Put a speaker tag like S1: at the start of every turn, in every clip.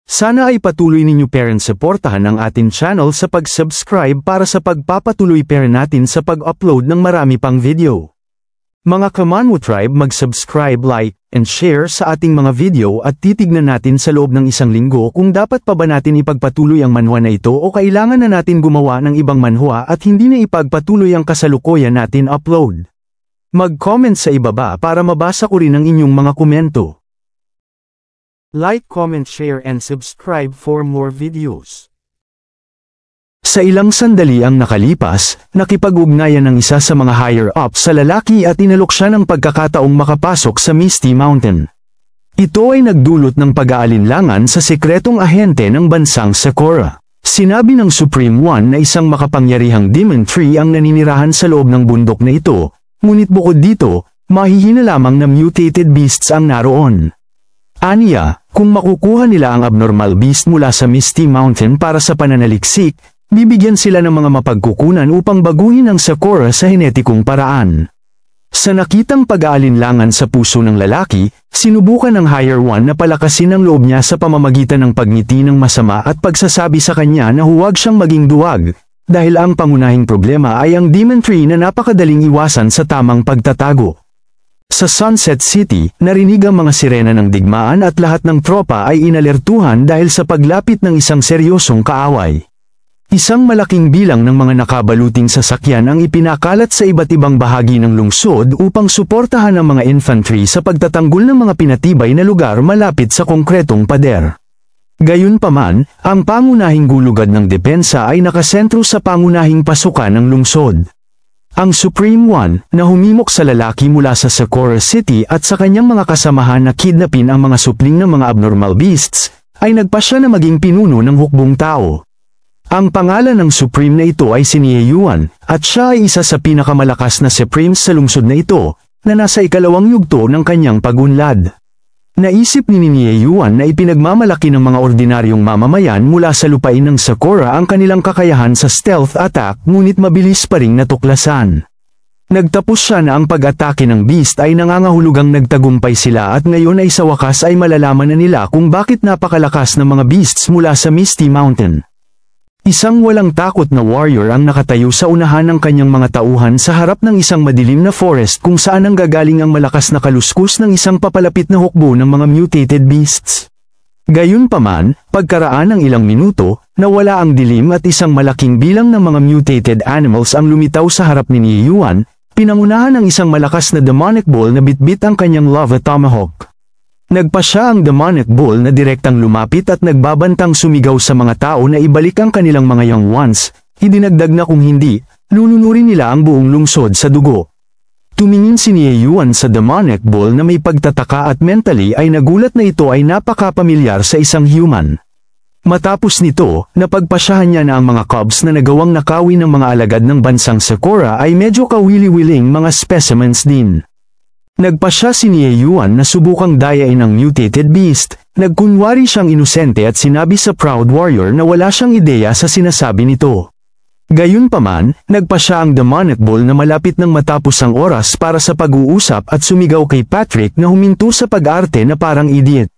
S1: Sana ay patuloy ninyo parents suportahan ang ating channel sa pag-subscribe para sa pagpapatuloy natin sa pag-upload ng marami pang video. Mga Kamanwu Tribe, mag-subscribe, like, and share sa ating mga video at titignan natin sa loob ng isang linggo kung dapat pa ba natin ipagpatuloy ang manhwa na ito o kailangan na natin gumawa ng ibang manhwa at hindi na ipagpatuloy ang kasalukuyan natin upload. Mag-comment sa ibaba para mabasa ko rin ang inyong mga komento. Like, comment, share and subscribe for more videos. Sa ilang sandali ang nakalipas, nakipag-ugnayan ng isa sa mga higher-ups sa lalaki at inalok siya ng pagkakataong makapasok sa Misty Mountain. Ito ay nagdulot ng pag-aalinlangan sa sekretong ahente ng bansang Sakura. Sinabi ng Supreme One na isang makapangyarihang demon tree ang naninirahan sa loob ng bundok na ito, ngunit bukod dito, mahihina lamang na mutated beasts ang naroon. Aniya, kung makukuha nila ang abnormal beast mula sa Misty Mountain para sa pananaliksik, bibigyan sila ng mga mapagkukunan upang baguhin ang Sakura sa henetikong paraan. Sa nakitang pag-aalinlangan sa puso ng lalaki, sinubukan ng Higher One na palakasin ang loob niya sa pamamagitan ng pagngiti ng masama at pagsasabi sa kanya na huwag siyang maging duwag, dahil ang pangunahing problema ay ang demon tree na napakadaling iwasan sa tamang pagtatago. Sa Sunset City, narinig ang mga sirena ng digmaan at lahat ng tropa ay inalertuhan dahil sa paglapit ng isang seryosong kaaway. Isang malaking bilang ng mga nakabaluting sasakyan ang ipinakalat sa iba't ibang bahagi ng lungsod upang suportahan ang mga infantry sa pagtatanggol ng mga pinatibay na lugar malapit sa konkretong pader. Gayunpaman, ang pangunahing gulugad ng depensa ay nakasentro sa pangunahing pasukan ng lungsod. Ang Supreme One, na humimok sa lalaki mula sa Sakura City at sa kanyang mga kasamahan na kidnapin ang mga supling ng mga abnormal beasts, ay nagpasya na maging pinuno ng hukbong tao. Ang pangalan ng Supreme na ito ay si Nieyuan, at siya ay isa sa pinakamalakas na Supremes sa lungsod na ito, na nasa ikalawang yugto ng kanyang pagunlad. Naisip ni Nieyuan na ipinagmamalaki ng mga ordinaryong mamamayan mula sa lupain ng Sakura ang kanilang kakayahan sa stealth attack ngunit mabilis pa ring natuklasan. Nagtapos siya na ang pag-atake ng beast ay nangangahulugang nagtagumpay sila at ngayon ay sa wakas ay malalaman na nila kung bakit napakalakas ng mga beasts mula sa Misty Mountain. Isang walang takot na warrior ang nakatayo sa unahan ng kanyang mga tauhan sa harap ng isang madilim na forest kung saan nanggagaling ang malakas na kaluskus ng isang papalapit na hukbo ng mga mutated beasts. Gayunpaman, pagkaraan ng ilang minuto, nawala ang dilim at isang malaking bilang ng mga mutated animals ang lumitaw sa harap ni Nieyuan, pinangunahan ng isang malakas na demonic bull na bitbit ang kanyang lava tomahawk. Nagpasya ang demonic bull na direktang lumapit at nagbabantang sumigaw sa mga tao na ibalik ang kanilang mga young ones, idinagdag na kung hindi, lununurin nila ang buong lungsod sa dugo. Tumingin si Nieyuan sa demonic bull na may pagtataka at mentally ay nagulat na ito ay napakapamilyar sa isang human. Matapos nito, napagpasyahan niya na ang mga cubs na nagawang nakawi ng mga alagad ng bansang Sakura ay medyo kawili-wiling mga specimens din. Nagpasya si Nieyuan na subukang dayain ang mutated beast, nagkunwari siyang inosente at sinabi sa proud warrior na wala siyang ideya sa sinasabi nito. Gayunpaman, nagpasya ang demonic bull na malapit nang matapos ang oras para sa pag-uusap at sumigaw kay Patrick na huminto sa pag-arte na parang idiot.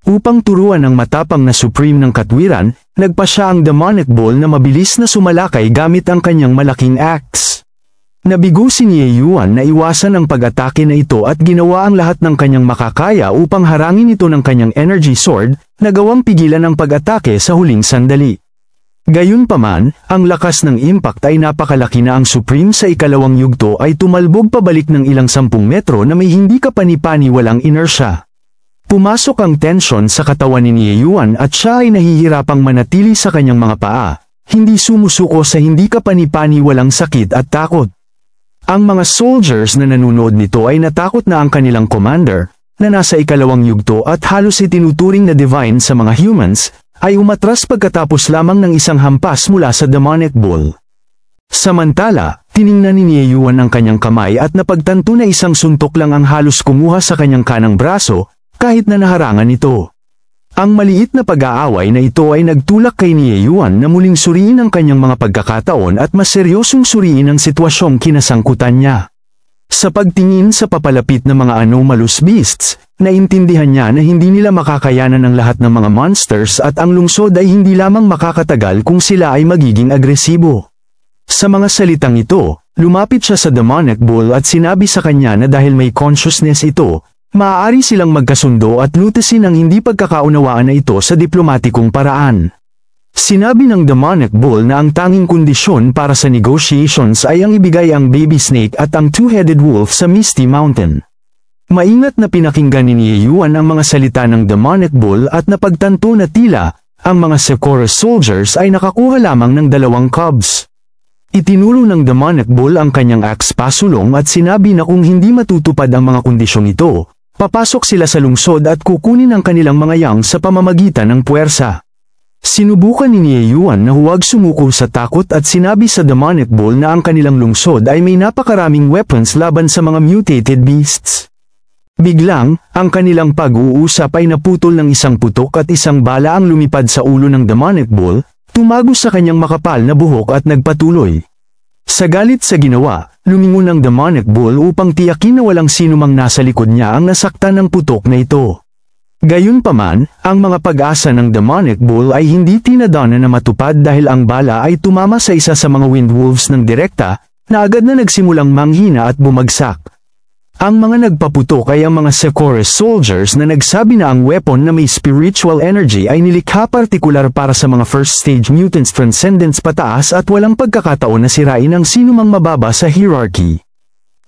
S1: Upang turuan ang matapang na Supreme ng katwiran, nagpasya ang demonic bull na mabilis na sumalakay gamit ang kanyang malaking axe. Nabigo si Nieyuan na iwasan ang pag-atake na ito at ginawa ang lahat ng kanyang makakaya upang harangin ito ng kanyang energy sword, na gawang pigilan ang pag-atake sa huling sandali. Gayunpaman, ang lakas ng impact ay napakalaki na ang Supreme sa ikalawang yugto ay tumalbog pabalik ng ilang 10 metro na may hindi kapani-pani walang inertia. Pumasok ang tensyon sa katawan ni Nieyuan at siya ay nahihirapang manatili sa kanyang mga paa, hindi sumusuko sa hindi kapani-pani walang sakit at takot. Ang mga soldiers na nanonood nito ay natakot na ang kanilang commander, na nasa ikalawang yugto at halos itinuturing na divine sa mga humans, ay umatras pagkatapos lamang ng isang hampas mula sa demonic bull. Samantala, tiningnan ni Nieyuan ang kanyang kamay at napagtanto na isang suntok lang ang halos kumuha sa kanyang kanang braso, kahit na naharangan ito. Ang maliit na pag-aaway na ito ay nagtulak kay Nieyuan na muling suriin ang kanyang mga pagkakataon at mas seryosong suriin ang sitwasyong kinasangkutan niya. Sa pagtingin sa papalapit na mga anomalous beasts, naintindihan niya na hindi nila makakayanan ang lahat ng mga monsters at ang lungsod ay hindi lamang makakatagal kung sila ay magiging agresibo. Sa mga salitang ito, lumapit siya sa demonic bull at sinabi sa kanya na dahil may consciousness ito, maaari silang magkasundo at lutasin ang hindi pagkakaunawaan na ito sa diplomatikong paraan. Sinabi ng demonic bull na ang tanging kondisyon para sa negotiations ay ang ibigay ang baby snake at ang two-headed wolf sa Misty Mountain. Maingat na pinakinggan ni Yuan ang mga salita ng demonic bull at napagtanto na tila, ang mga Sekoros soldiers ay nakakuha lamang ng 2 cubs. Itinuro ng demonic bull ang kanyang axe pasulong at sinabi na kung hindi matutupad ang mga kondisyong ito, papasok sila sa lungsod at kukunin ang kanilang mga yang sa pamamagitan ng puwersa. Sinubukan ni Yuan na huwag sumuko sa takot at sinabi sa demonic bull na ang kanilang lungsod ay may napakaraming weapons laban sa mga mutated beasts. Biglang, ang kanilang pag-uusap ay naputol ng isang putok at isang bala ang lumipad sa ulo ng demonic bull, tumagos sa kanyang makapal na buhok at nagpatuloy. Sa galit sa ginawa, lumingon ang demonic bull upang tiyakin na walang sinumang nasa likod niya ang nasaktan ng putok na ito. Gayunpaman, ang mga pag-asa ng demonic bull ay hindi tinadana na matupad dahil ang bala ay tumama sa isa sa mga windwolves ng direkta, na agad na nagsimulang manghina at bumagsak. Ang mga nagpaputok ay ang mga Sekoros soldiers na nagsabi na ang weapon na may spiritual energy ay nilikha partikular para sa mga first stage mutants transcendence pataas at walang pagkakataon na sirain ang sinumang mababa sa hierarchy.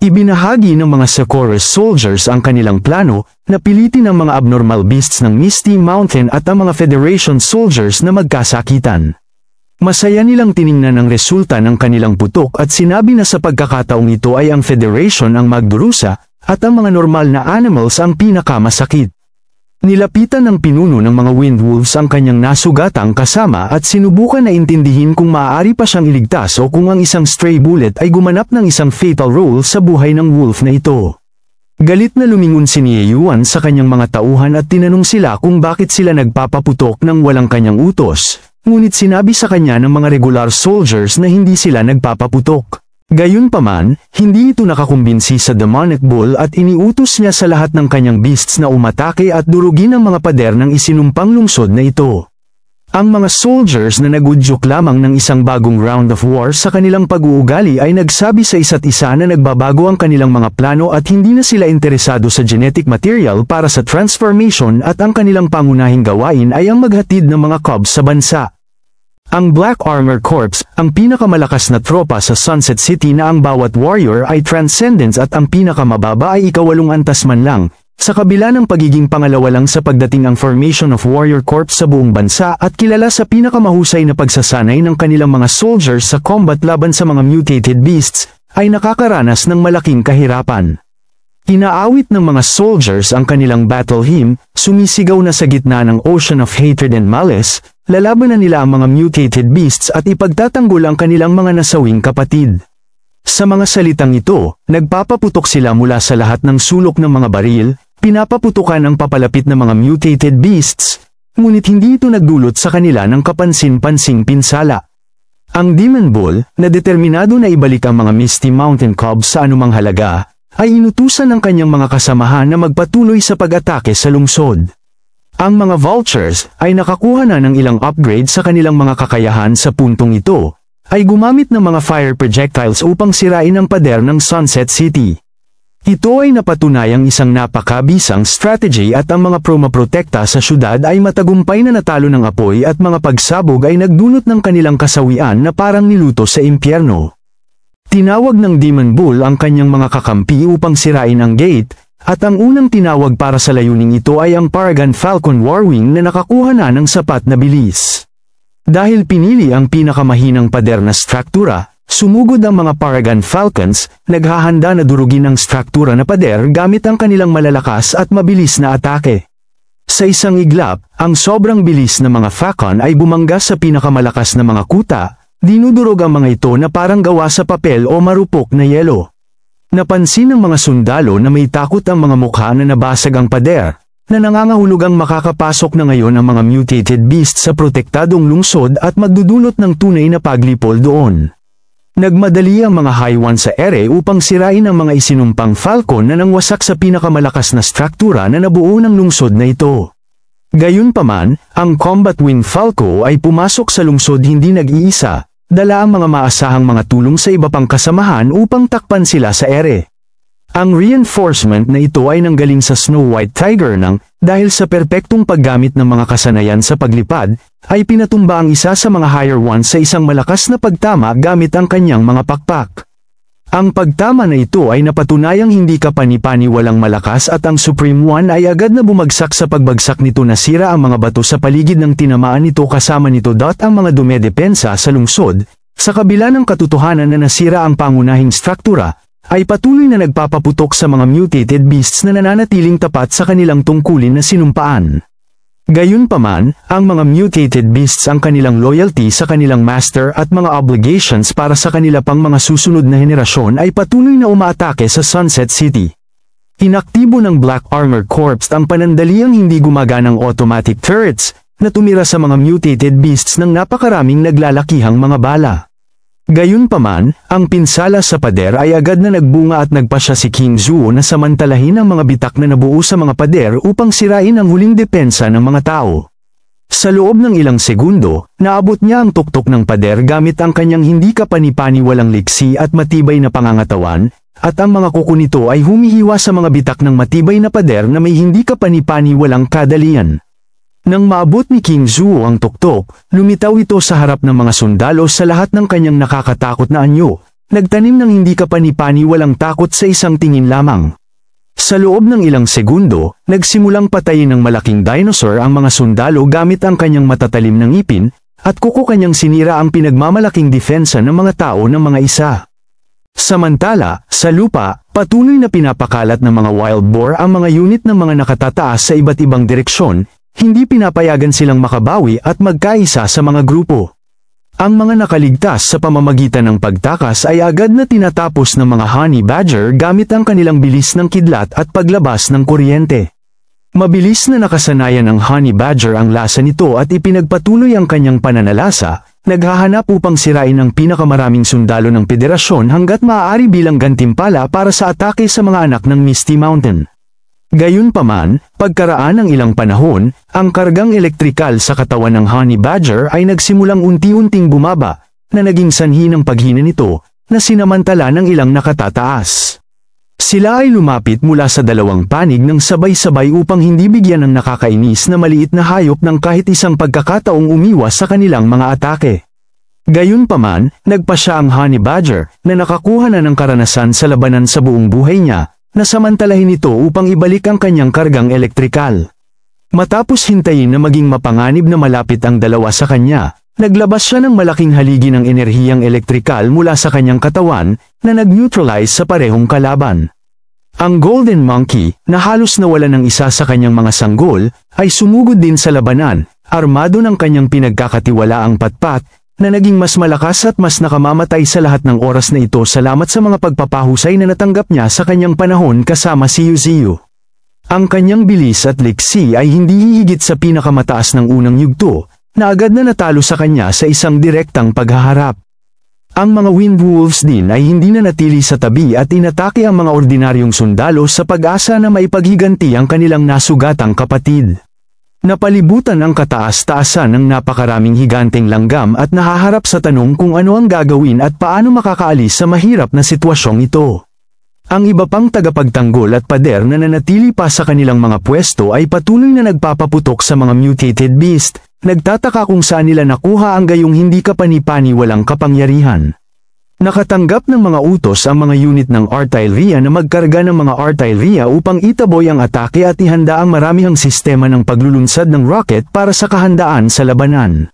S1: Ibinahagi ng mga Sekoros soldiers ang kanilang plano, na pilitin ang mga abnormal beasts ng Misty Mountain at ang mga Federation soldiers na magkasakitan. Masaya nilang tiningnan ang resulta ng kanilang putok at sinabi na sa pagkakataong ito ay ang Federation ang magdurusa, at ang mga normal na animals ang pinakamasakit. Nilapitan ng pinuno ng mga windwolves ang kanyang nasugatang kasama at sinubukan na intindihin kung maaari pa siyang iligtas o kung ang isang stray bullet ay gumanap ng isang fatal role sa buhay ng wolf na ito. Galit na lumingon si Yuan sa kanyang mga tauhan at tinanong sila kung bakit sila nagpapaputok ng walang kanyang utos, ngunit sinabi sa kanya ng mga regular soldiers na hindi sila nagpapaputok. Gayunpaman, hindi ito nakakumbinsi sa demonic bull at iniutos niya sa lahat ng kanyang beasts na umatake at durugin ang mga pader ng isinumpang lungsod na ito. Ang mga soldiers na nagudyok lamang ng isang bagong round of war sa kanilang pag-uugali ay nagsabi sa isa't isa na nagbabago ang kanilang mga plano at hindi na sila interesado sa genetic material para sa transformation at ang kanilang pangunahing gawain ay ang maghatid ng mga cubs sa bansa. Ang Black Armor Corps, ang pinakamalakas na tropa sa Sunset City na ang bawat warrior ay transcendence at ang pinakamababa ay 8 antas man lang, sa kabila ng pagiging pangalawa lang sa pagdating ang Formation of Warrior Corps sa buong bansa at kilala sa pinakamahusay na pagsasanay ng kanilang mga soldiers sa combat laban sa mga mutated beasts, ay nakakaranas ng malaking kahirapan. Inaawit ng mga soldiers ang kanilang battle hymn, sumisigaw na sa gitna ng ocean of hatred and malice, lalabanan nila ang mga mutated beasts at ipagtatanggol ang kanilang mga nasawing kapatid. Sa mga salitang ito, nagpapaputok sila mula sa lahat ng sulok ng mga baril, pinapaputukan ang papalapit na mga mutated beasts, ngunit hindi ito nagdulot sa kanila ng kapansin-pansing pinsala. Ang Demon Bull, na determinado na ibalik ang mga Misty Mountain Cubs sa anumang halaga, ay inutusan ng kanyang mga kasamahan na magpatuloy sa pag-atake sa lungsod. Ang mga Vultures ay nakakuha na ng ilang upgrade sa kanilang mga kakayahan sa puntong ito, ay gumamit ng mga fire projectiles upang sirain ang pader ng Sunset City. Ito ay napatunayang isang napakabisang strategy at ang mga promaprotekta sa syudad ay matagumpay na natalo ng apoy at mga pagsabog ay nagdulot ng kanilang kasawian na parang niluto sa impyerno. Tinawag ng Demon Bull ang kanyang mga kakampi upang sirain ang gate, at ang unang tinawag para sa layuning ito ay ang Paragon Falcon Warwing na nakakuha na ng sapat na bilis. Dahil pinili ang pinakamahinang pader na struktura, sumugod ang mga Paragon Falcons, naghahanda na durugin ang struktura na pader gamit ang kanilang malalakas at mabilis na atake. Sa isang iglap, ang sobrang bilis na mga Falcon ay bumangga sa pinakamalakas na mga kuta, dinudurog ang mga ito na parang gawa sa papel o marupok na yelo. Napansin ng mga sundalo na may takot ang mga mukha na nabasag ang pader, na nangangahulugang makakapasok na ngayon ang mga mutated beasts sa protektadong lungsod at magdudulot ng tunay na paglipol doon. Nagmadali ang mga Haiwan sa ere upang sirain ang mga isinumpang Falcon na nangwasak sa pinakamalakas na struktura na nabuo ng lungsod na ito. Gayunpaman, ang Combat Wing Falco ay pumasok sa lungsod hindi nag-iisa, dala ang mga maasahang mga tulong sa iba pang kasamahan upang takpan sila sa ere. Ang reinforcement na ito ay nanggaling sa Snow White Tiger nang, dahil sa perpektong paggamit ng mga kasanayan sa paglipad, ay pinatumba ang isa sa mga Higher Ones sa isang malakas na pagtama gamit ang kanyang mga pakpak. Ang pagtama na ito ay napatunayang hindi kapani-paniwalang malakas at ang Supreme One ay agad na bumagsak sa pagbagsak nito, nasira ang mga bato sa paligid ng tinamaan nito, kasama nito ang mga dumedepensa sa lungsod. Sa kabila ng katotohanan na nasira ang pangunahing struktura, ay patuloy na nagpapaputok sa mga mutated beasts na nananatiling tapat sa kanilang tungkulin na sinumpaan. Gayunpaman, ang mga mutated beasts ang kanilang loyalty sa kanilang master at mga obligations para sa kanila pang mga susunod na henerasyon ay patuloy na umaatake sa Sunset City. Inaktibo ng Black Armor Corps ang panandaliang hindi gumaganang automatic turrets na tumira sa mga mutated beasts ng napakaraming naglalakihang mga bala. Gayunpaman, ang pinsala sa pader ay agad na nagbunga at nagpasya si King Zuo na samantalahin ang mga bitak na nabuo sa mga pader upang sirain ang huling depensa ng mga tao. Sa loob ng ilang segundo, naabot niya ang tuktok ng pader gamit ang kanyang hindi kapani-paniwalang liksi at matibay na pangangatawan, at ang mga kuko nito ay humihiwa sa mga bitak ng matibay na pader na may hindi kapani-paniwalang kadalian. Nang maabot ni King Zuo ang tuktok, lumitaw ito sa harap ng mga sundalo sa lahat ng kanyang nakakatakot na anyo, nagtanim ng hindi kapani-paniwalang takot sa isang tingin lamang. Sa loob ng ilang segundo, nagsimulang patayin ng malaking dinosaur ang mga sundalo gamit ang kanyang matatalim na ngipin, at kuko kanyang sinira ang pinagmamalaking depensa ng mga tao ng mga isa. Samantala, sa lupa, patuloy na pinapakalat ng mga wild boar ang mga unit ng mga nakatataas sa iba't ibang direksyon. Hindi pinapayagan silang makabawi at magkaisa sa mga grupo. Ang mga nakaligtas sa pamamagitan ng pagtakas ay agad na tinatapos ng mga honey badger gamit ang kanilang bilis ng kidlat at paglabas ng kuryente. Mabilis na nakasanayan ng honey badger ang lasa nito at ipinagpatuloy ang kanyang pananalasa, naghahanap upang sirain ang pinakamaraming sundalo ng federasyon hanggat maaari bilang gantimpala para sa atake sa mga anak ng Misty Mountain. Gayunpaman, pagkaraan ng ilang panahon, ang kargang elektrikal sa katawan ng honey badger ay nagsimulang unti-unting bumaba, na naging sanhi ng paghina nito, na sinamantala ng ilang nakatataas. Sila ay lumapit mula sa dalawang panig ng sabay-sabay upang hindi bigyan ng nakakainis na maliit na hayop ng kahit isang pagkakataong umiwas sa kanilang mga atake. Gayunpaman, nagpasya ang honey badger, na nakakuha na ng karanasan sa labanan sa buong buhay niya, na samantalahin ito upang ibalik ang kanyang kargang elektrikal. Matapos hintayin na maging mapanganib na malapit ang dalawa sa kanya, naglabas siya ng malaking haligi ng enerhiyang elektrikal mula sa kanyang katawan, na nag-neutralize sa parehong kalaban. Ang Golden Monkey, na halos nawala ng isa sa kanyang mga sanggol, ay sumugod din sa labanan, armado ng kanyang pinagkakatiwalaang patpat, na naging mas malakas at mas nakamamatay sa lahat ng oras na ito salamat sa mga pagpapahusay na natanggap niya sa kanyang panahon kasama si Yuziu. Ang kanyang bilis at liksi ay hindi hihigit sa pinakamataas ng unang yugto, na agad na natalo sa kanya sa isang direktang paghaharap. Ang mga Wind Wolves din ay hindi na natili sa tabi at inatake ang mga ordinaryong sundalo sa pag-asa na maipaghiganti ang kanilang nasugatang kapatid. Napalibutan ang kataas-taasan ng napakaraming higanteng langgam at nahaharap sa tanong kung ano ang gagawin at paano makakaalis sa mahirap na sitwasyong ito. Ang iba pang tagapagtanggol at pader na nanatili pa sa kanilang mga pwesto ay patuloy na nagpapaputok sa mga mutated beast, nagtataka kung saan nila nakuha ang gayong hindi kapani-paniwalang kapangyarihan. Nakatanggap ng mga utos ang mga unit ng artillery na magkarga ng mga artillery upang itaboy ang atake at ihanda ang maramihang sistema ng paglulunsad ng rocket para sa kahandaan sa labanan.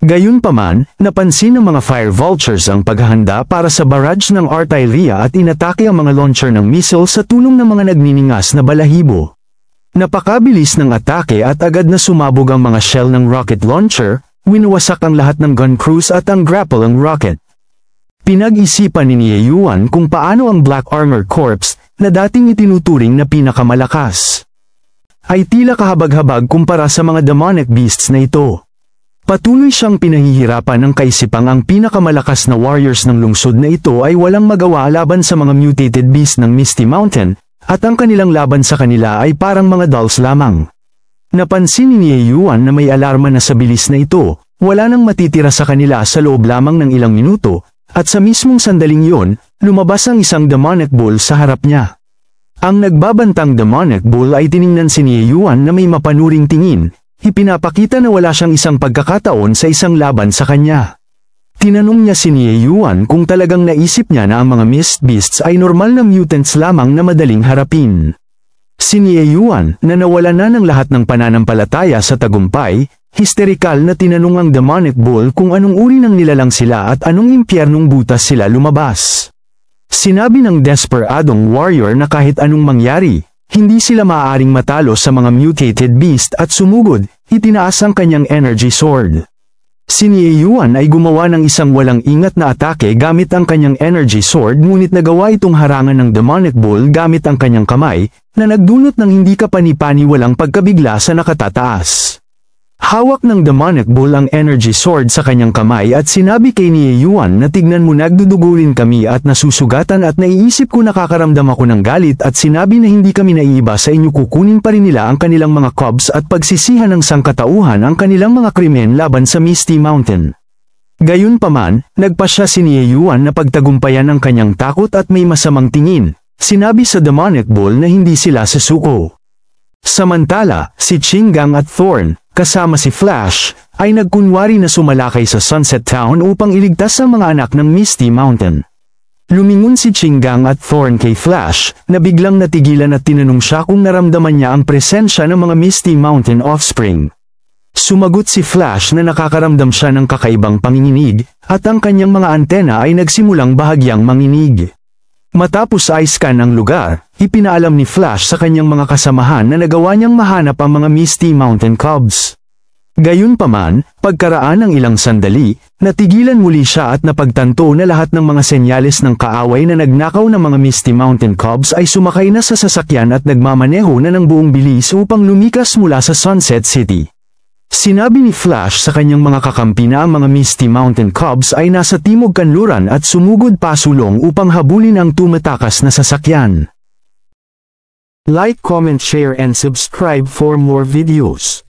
S1: Gayunpaman, napansin ng mga fire vultures ang paghahanda para sa barrage ng artillery at inatake ang mga launcher ng missile sa tulong ng mga nagniningas na balahibo. Napakabilis ng atake at agad na sumabog ang mga shell ng rocket launcher, winawasak ang lahat ng gun crews at ang grapple ang rocket. Pinag-isipan ni Yuan kung paano ang Black Armor Corps, na dating itinuturing na pinakamalakas, ay tila kahabag-habag kumpara sa mga demonic beasts na ito. Patuloy siyang pinahihirapan ng kaisipang ang pinakamalakas na warriors ng lungsod na ito ay walang magawa laban sa mga mutated beast ng Misty Mountain, at ang kanilang laban sa kanila ay parang mga dolls lamang. Napansin ni Yuan na may alarma na sa bilis na ito, wala nang matitira sa kanila sa loob lamang ng ilang minuto, at sa mismong sandaling yon, lumabas ang isang demonic bull sa harap niya. Ang nagbabantang demonic bull ay tiningnan si Yuan na may mapanuring tingin, ipinapakita na wala siyang isang pagkakataon sa isang laban sa kanya. Tinanong niya si Yuan kung talagang naisip niya na ang mga mist beasts ay normal na mutants lamang na madaling harapin. Si Yuan, na nawala na ng lahat ng pananampalataya sa tagumpay, histerikal na tinanong ang demonic bull kung anong uri ng nilalang sila at anong impyernong butas sila lumabas. Sinabi ng desperadong warrior na kahit anong mangyari, hindi sila maaaring matalo sa mga mutated beast at sumugod, itinaas ang kanyang energy sword. Si Yuan ay gumawa ng isang walang ingat na atake gamit ang kanyang energy sword ngunit nagawa itong harangan ng demonic bull gamit ang kanyang kamay, na nagdulot ng hindi kapani-paniwalang pagkabigla sa nakatataas. Hawak ng demonic bull ang energy sword sa kanyang kamay at sinabi kay Yuan na tignan mo nagdudugo rin kami at nasusugatan at naiisip ko nakakaramdam ako ng galit at sinabi na hindi kami naiiba sa inyo kukunin pa rin nila ang kanilang mga cubs at pagsisihan ng sangkatauhan ang kanilang mga krimen laban sa Misty Mountain. Gayunpaman, nagpasya si Yuan na pagtagumpayan ang kanyang takot at may masamang tingin, sinabi sa demonic bull na hindi sila susuko. Samantala, si Qinggang at Thorn, kasama si Flash, ay nagkunwari na sumalakay sa Sunset Town upang iligtas ang mga anak ng Misty Mountain. Lumingon si Qinggang at Thorn kay Flash, na biglang natigilan at tinanong siya kung naramdaman niya ang presensya ng mga Misty Mountain offspring. Sumagot si Flash na nakakaramdam siya ng kakaibang panginginig, at ang kanyang mga antena ay nagsimulang bahagyang manginig. Matapos i-scan ang lugar, ipinaalam ni Flash sa kanyang mga kasamahan na nagawa niyang mahanap ang mga Misty Mountain Cubs. Gayunpaman, pagkaraan ng ilang sandali, natigilan muli siya at napagtanto na lahat ng mga senyales ng kaaway na nagnakaw ng mga Misty Mountain Cubs ay sumakay na sa sasakyan at nagmamaneho na ng buong bilis upang lumikas mula sa Sunset City. Sinabi ni Flash sa kanyang mga kakampi na ang mga Misty Mountain Cubs ay nasa timog kanluran at sumugod pasulong upang habulin ang tumatakas na sasakyan. Like, comment, share and subscribe for more videos.